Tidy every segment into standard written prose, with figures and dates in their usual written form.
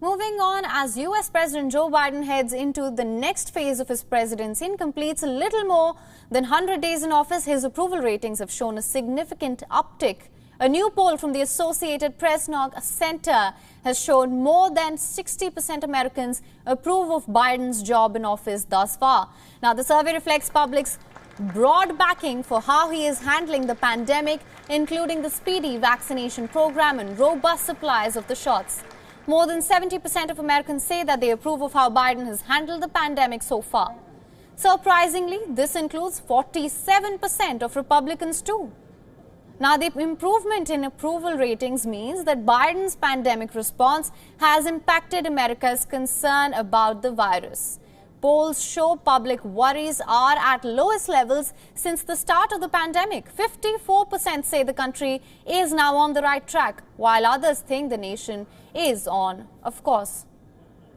Moving on, as US President Joe Biden heads into the next phase of his presidency and completes a little more than 100 days in office, his approval ratings have shown a significant uptick. A new poll from the Associated Press-NORC Center has shown more than 60% Americans approve of Biden's job in office thus far. Now, the survey reflects public's broad backing for how he is handling the pandemic, including the speedy vaccination program and robust supplies of the shots. More than 70% of Americans say that they approve of how Biden has handled the pandemic so far. Surprisingly, this includes 47% of Republicans too. Now, the improvement in approval ratings means that Biden's pandemic response has impacted America's concern about the virus. Polls show public worries are at lowest levels since the start of the pandemic. 54% say the country is now on the right track, while others think the nation is on, of course,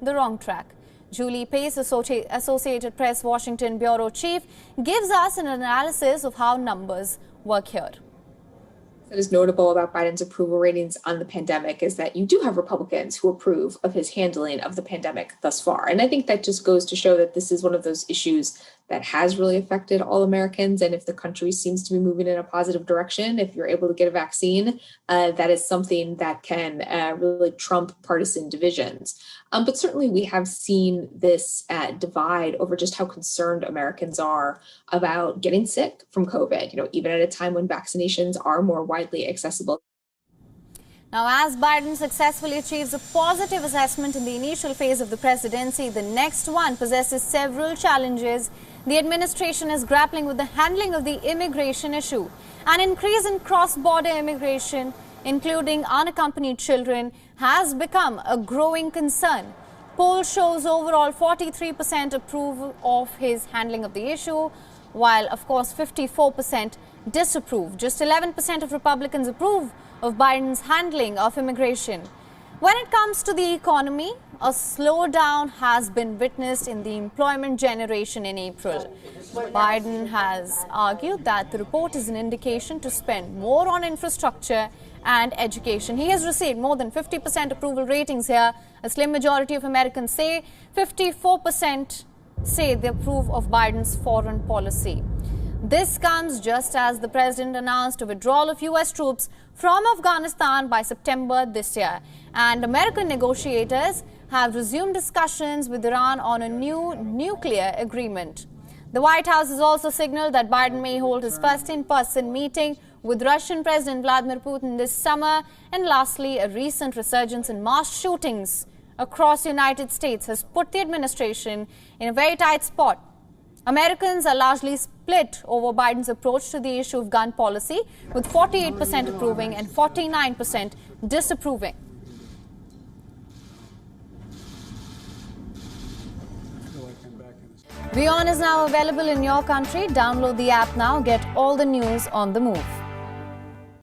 the wrong track. Julie Pace, Associated Press Washington Bureau Chief, gives us an analysis of how numbers work here. What is notable about Biden's approval ratings on the pandemic is that you do have Republicans who approve of his handling of the pandemic thus far. And I think that just goes to show that this is one of those issues that has really affected all Americans. And if the country seems to be moving in a positive direction, if you're able to get a vaccine, that is something that can really trump partisan divisions. But certainly we have seen this divide over just how concerned Americans are about getting sick from COVID, even at a time when vaccinations are more widely accessible. Now, as Biden successfully achieves a positive assessment in the initial phase of the presidency, the next one possesses several challenges. The administration is grappling with the handling of the immigration issue. An increase in cross-border immigration, including unaccompanied children, has become a growing concern. Poll shows overall 43% approve of his handling of the issue, while, of course, 54% disapprove. Just 11% of Republicans approve of Biden's handling of immigration. When it comes to the economy, a slowdown has been witnessed in the employment generation in April. Biden has argued that the report is an indication to spend more on infrastructure and education. He has received more than 50% approval ratings here. A slim majority of Americans say 54% say they approve of Biden's foreign policy. This comes just as the president announced a withdrawal of U.S. troops from Afghanistan by September this year. And American negotiators have resumed discussions with Iran on a new nuclear agreement. The White House has also signaled that Biden may hold his first in-person meeting with Russian President Vladimir Putin this summer. And lastly, a recent resurgence in mass shootings across the United States has put the administration in a very tight spot. Americans are largely split over Biden's approach to the issue of gun policy, with 48% approving and 49% disapproving. WION is now available in your country. Download the app now. Get all the news on the move.